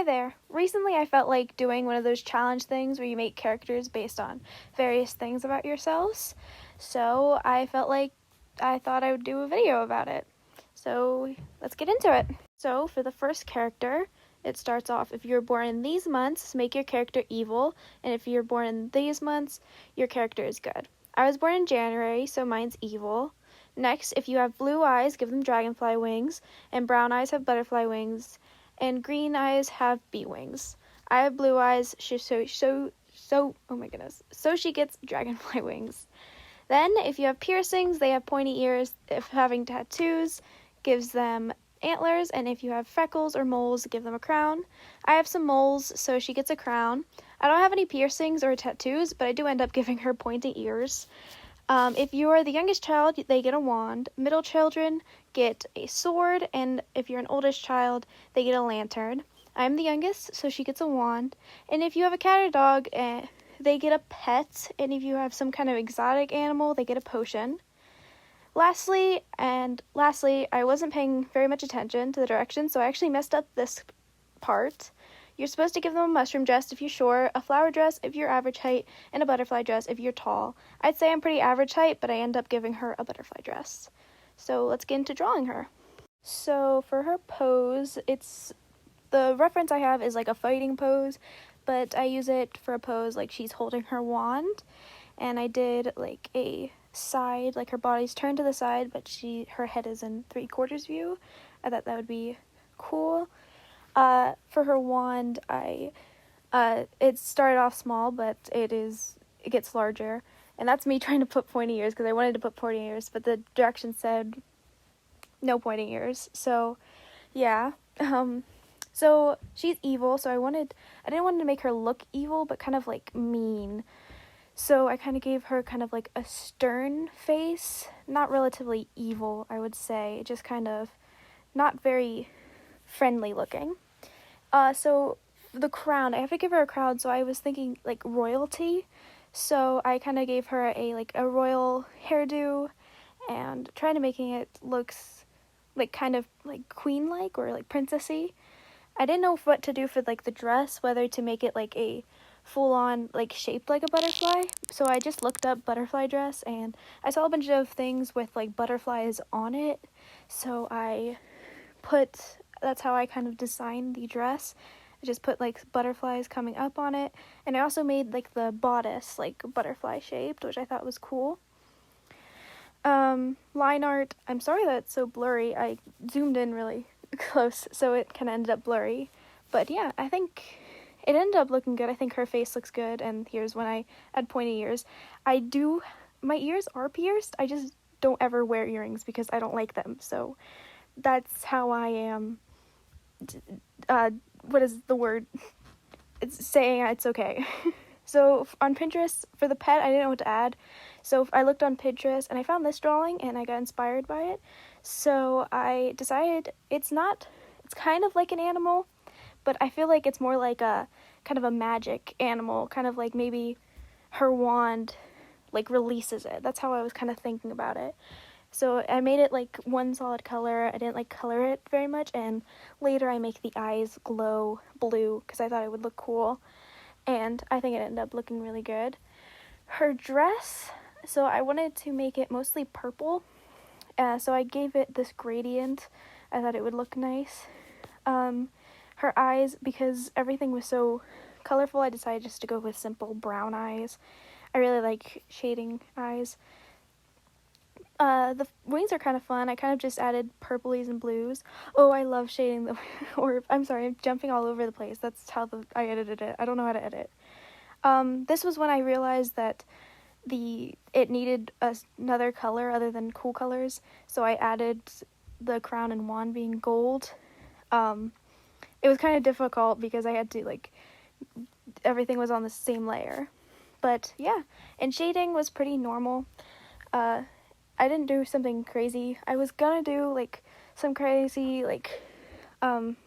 Hi there. Recently I felt like doing one of those challenge things where you make characters based on various things about yourselves. So I thought I would do a video about it. So let's get into it. So for the first character, it starts off, if you're born in these months, make your character evil, and if you're born in these months, your character is good. I was born in January, so mine's evil. Next, if you have blue eyes, give them dragonfly wings, and brown eyes have butterfly wings, and green eyes have bee wings. I have blue eyes, oh my goodness, so she gets dragonfly wings. Then, if you have piercings, they have pointy ears. If having tattoos, gives them antlers, and if you have freckles or moles, give them a crown. I have some moles, so she gets a crown. I don't have any piercings or tattoos, but I do end up giving her pointy ears. If you are the youngest child, they get a wand. Middle children get a sword, and if you're an oldest child, they get a lantern. I'm the youngest, so she gets a wand. And if you have a cat or dog, they get a pet, and if you have some kind of exotic animal, they get a potion. Lastly, I wasn't paying very much attention to the directions, so I actually messed up this part. You're supposed to give them a mushroom dress if you're short, a flower dress if you're average height, and a butterfly dress if you're tall. I'd say I'm pretty average height, but I end up giving her a butterfly dress. So let's get into drawing her. So for her pose, the reference I have is like a fighting pose, but I use it for a pose like she's holding her wand, and I did like a side, like her body's turned to the side, but her head is in 3/4 view. I thought that would be cool. For her wand, it started off small, but it gets larger, and that's me trying to put pointy ears because I wanted to put pointy ears, but the direction said no pointy ears. So yeah, so she's evil. So I didn't want to make her look evil, but kind of like mean. So I kind of gave her kind of like a stern face, not relatively evil, I would say, just kind of not very friendly looking. So the crown, I have to give her a crown, so I was thinking like royalty. So I kind of gave her a royal hairdo and trying to making it looks like kind of like queen-like or like princessy. I didn't know what to do for like the dress, whether to make it like a full-on like shaped like a butterfly. So I just looked up butterfly dress and I saw a bunch of things with like butterflies on it. So that's how I kind of designed the dress. I just put like butterflies coming up on it, and I also made like the bodice like butterfly shaped, which I thought was cool. Line art, I'm sorry that it's so blurry. I zoomed in really close, so it kind of ended up blurry. But yeah, I think it ended up looking good. I think her face looks good, and here's when I add pointy ears. My ears are pierced, I just don't ever wear earrings because I don't like them, so that's how I am. What is the word? It's saying it's okay. So on Pinterest, for the pet, I didn't know what to add. So I looked on Pinterest and I found this drawing and I got inspired by it. So I decided it's kind of like an animal, but I feel like it's more like a kind of a magic animal, kind of like maybe her wand like releases it. That's how I was kind of thinking about it. So I made it like one solid color. I didn't like color it very much, and later I make the eyes glow blue because I thought it would look cool, and I think it ended up looking really good. Her dress, so I wanted to make it mostly purple, so I gave it this gradient. I thought it would look nice. Her eyes, because everything was so colorful, I decided just to go with simple brown eyes. I really like shading eyes. The wings are kind of fun. I kind of just added purplies and blues. Oh, I love shading I'm sorry, I'm jumping all over the place. That's how I edited it. I don't know how to edit. This was when I realized that it needed another color other than cool colors, so I added the crown and wand being gold. It was kind of difficult because I had to everything was on the same layer. But yeah, and shading was pretty normal. I didn't do something crazy. I was gonna do some crazy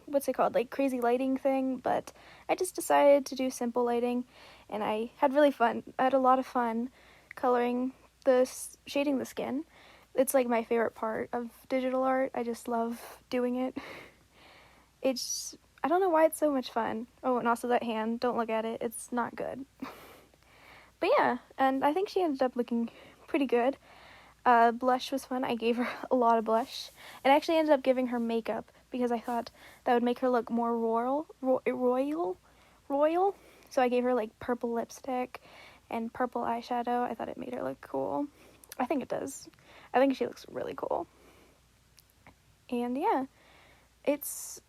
what's it called, crazy lighting thing, but I just decided to do simple lighting, and I had a lot of fun coloring shading the skin. It's like my favorite part of digital art. I just love doing it. I don't know why it's so much fun. Oh, and also that hand, don't look at it, it's not good. But yeah, and I think she ended up looking pretty good. Blush was fun. I gave her a lot of blush. And I actually ended up giving her makeup because I thought that would make her look more royal. So I gave her like purple lipstick and purple eyeshadow. I thought it made her look cool. I think it does. I think she looks really cool. And yeah, it's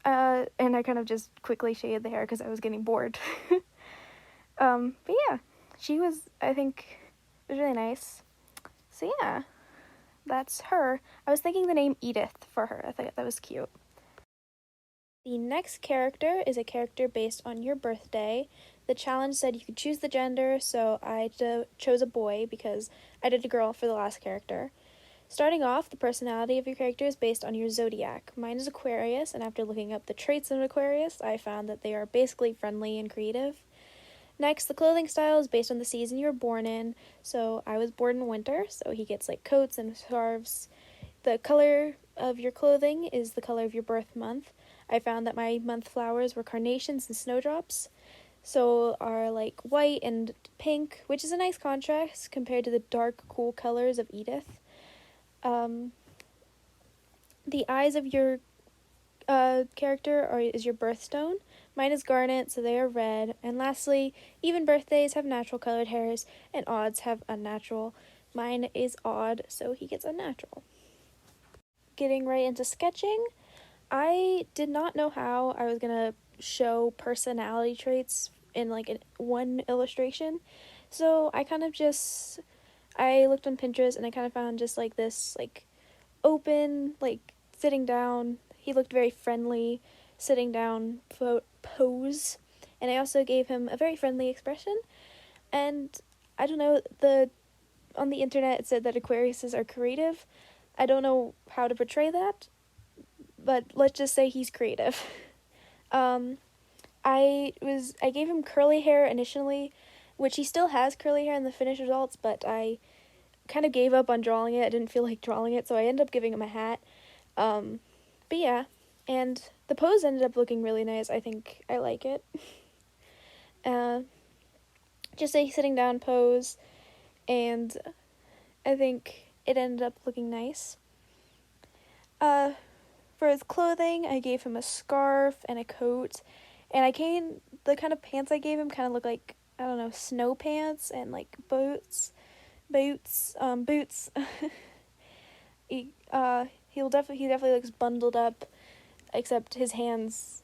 and I kind of just quickly shaded the hair because I was getting bored. But yeah, she was, I think, it was really nice. So yeah, that's her. I was thinking the name Edith for her. I thought that was cute. The next character is a character based on your birthday. The challenge said you could choose the gender, so I chose a boy because I did a girl for the last character. Starting off, the personality of your character is based on your zodiac. Mine is Aquarius, and after looking up the traits of Aquarius, I found that they are basically friendly and creative. Next, the clothing style is based on the season you were born in. So I was born in winter, so he gets like coats and scarves. The color of your clothing is the color of your birth month. I found that my month flowers were carnations and snowdrops. So are like white and pink, which is a nice contrast compared to the dark, cool colors of Edith. The eyes of your character is your birthstone. Mine is garnet, so they are red. And lastly, even birthdays have natural colored hairs, and odds have unnatural. Mine is odd, so he gets unnatural. Getting right into sketching, I did not know how I was gonna show personality traits in like one illustration, so I looked on Pinterest and I kind of found just like this like open, like sitting down. He looked very friendly, sitting down pose, and I also gave him a very friendly expression. And I don't know, on the internet it said that Aquariuses are creative. I don't know how to portray that, but let's just say he's creative. I gave him curly hair initially, which he still has curly hair in the finished results, but I kind of gave up on drawing it. I didn't feel like drawing it, so I ended up giving him a hat. But yeah, and the pose ended up looking really nice. I think I like it. Just a sitting down pose, and I think it ended up looking nice. For his clothing, I gave him a scarf and a coat, and the kind of pants I gave him kind of look like, I don't know, snow pants and like boots. he definitely looks bundled up, except his hands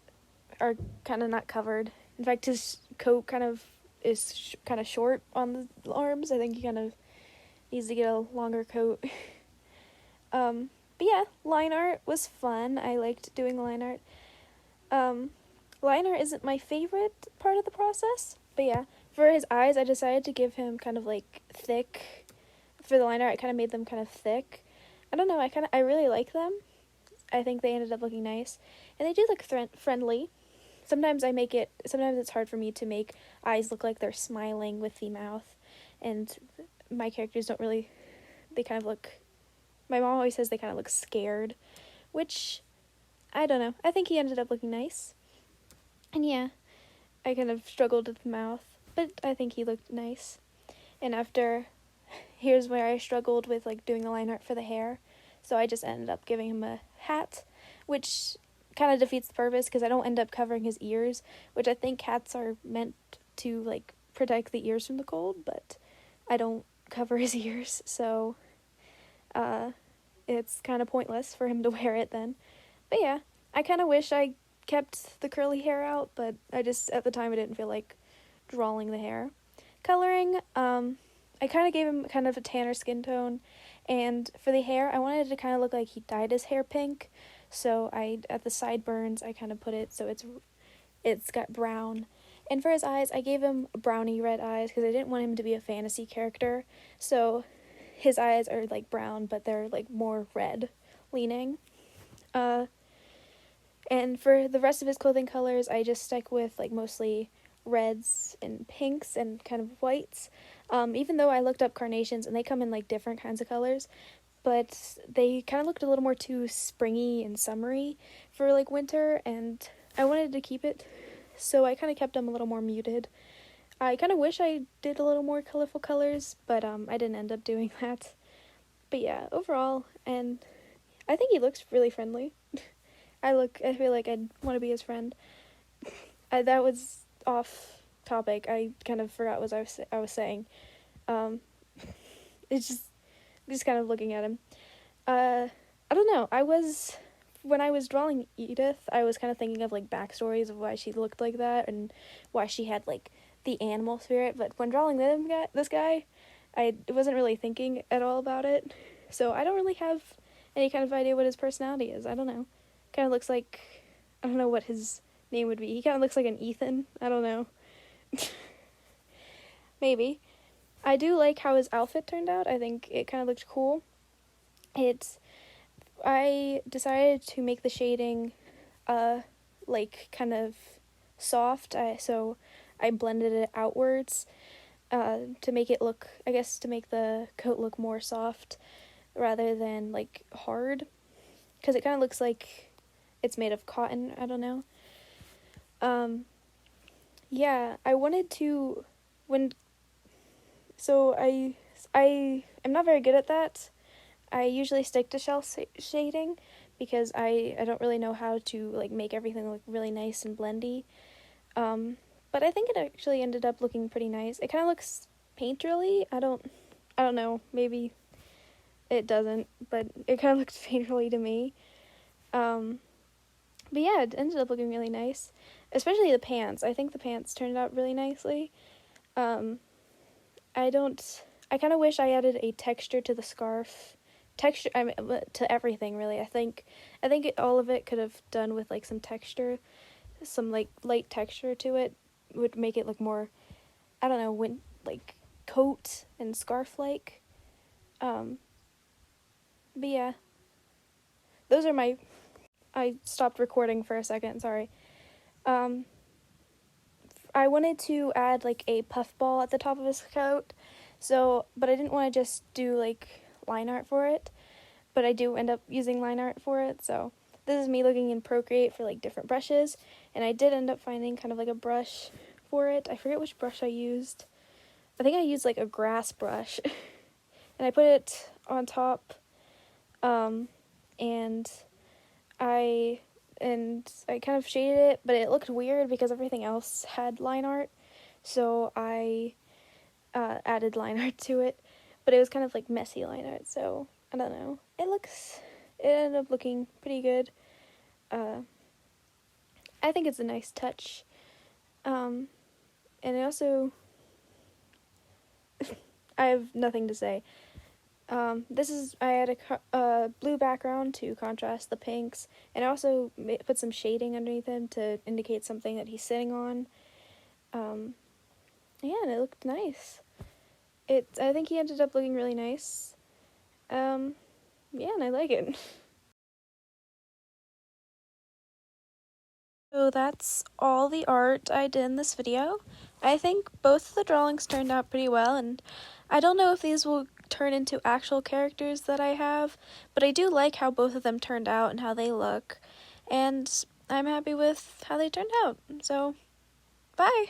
are kind of not covered. In fact, his coat kind of is kind of short on the arms. I think he kind of needs to get a longer coat. But yeah, line art was fun. I liked doing line art. Line art isn't my favorite part of the process, but yeah, for his eyes, I decided to give him kind of like thick. For the line art, I kind of made them kind of thick. I don't know, I really like them. I think they ended up looking nice, and they do look friendly. Sometimes it's hard for me to make eyes look like they're smiling with the mouth, and my characters don't really, my mom always says they kind of look scared, which, I don't know, I think he ended up looking nice. And yeah, I kind of struggled with the mouth, but I think he looked nice. And here's where I struggled with like doing the line art for the hair, so I just ended up giving him a hat, which kind of defeats the purpose because I don't end up covering his ears, which I think hats are meant to like protect the ears from the cold, but I don't cover his ears, so it's kind of pointless for him to wear it then. But yeah, I kind of wish I kept the curly hair out, but at the time I didn't feel like drawing the hair. Coloring, I kind of gave him kind of a tanner skin tone, and for the hair, I wanted it to kind of look like he dyed his hair pink, so at the sideburns, I kind of put it so it's got brown. And for his eyes, I gave him brownie red eyes because I didn't want him to be a fantasy character, so his eyes are like brown, but they're like more red leaning. And for the rest of his clothing colors, I just stuck with like mostly reds and pinks and kind of whites. Even though I looked up carnations and they come in like different kinds of colors, but they kind of looked a little more too springy and summery for like winter, and I wanted to keep it, so I kind of kept them a little more muted. I kind of wish I did a little more colorful colors, but I didn't end up doing that. But yeah, overall, and I think he looks really friendly. I feel like I'd want to be his friend. That was off topic. I kind of forgot what I was saying. Um, it's just kind of looking at him. I don't know. When I was drawing Edith, I was kind of thinking of like backstories of why she looked like that and why she had like the animal spirit. But when drawing this guy, I wasn't really thinking at all about it. So I don't really have any kind of idea what his personality is. I don't know. Kind of looks like, I don't know what his name would be. He kind of looks like an Ethan. I don't know. Maybe. I do like how his outfit turned out. I think it kind of looked cool. I decided to make the shading, like kind of soft. So I blended it outwards, to make it look, I guess, to make the coat look more soft rather than like hard, because it kind of looks like it's made of cotton. I don't know. Yeah, I wanted to I am not very good at that. I usually stick to shell shading because I don't really know how to like make everything look really nice and blendy. But I think it actually ended up looking pretty nice. It kind of looks painterly. I don't know. Maybe it doesn't, but it kind of looks painterly to me. But yeah, it ended up looking really nice, especially the pants. I think the pants turned out really nicely. I kind of wish I added a texture to the scarf. I mean, to everything really. I think all of it could have done with like some texture, some like light texture to it would make it look more, I don't know, like coat and scarf like. But yeah, those are my. I stopped recording for a second. Sorry. I wanted to add like a puffball at the top of his coat, but I didn't want to just do like line art for it, but I do end up using line art for it. So this is me looking in Procreate for like different brushes, and I did end up finding kind of like a brush for it. I forget which brush I used. I think I used like a grass brush, and I put it on top, and I kind of shaded it, but it looked weird because everything else had line art, so I added line art to it, but it was kind of like messy line art, so I don't know. It ended up looking pretty good. I think it's a nice touch, and it also, I have nothing to say. I had a blue background to contrast the pinks, and I also put some shading underneath him to indicate something that he's sitting on. Yeah, and it looked nice. I think he ended up looking really nice. Yeah, and I like it. So that's all the art I did in this video. I think both of the drawings turned out pretty well, and I don't know if these will turn into actual characters that I have, but I do like how both of them turned out and how they look, and I'm happy with how they turned out. So, bye!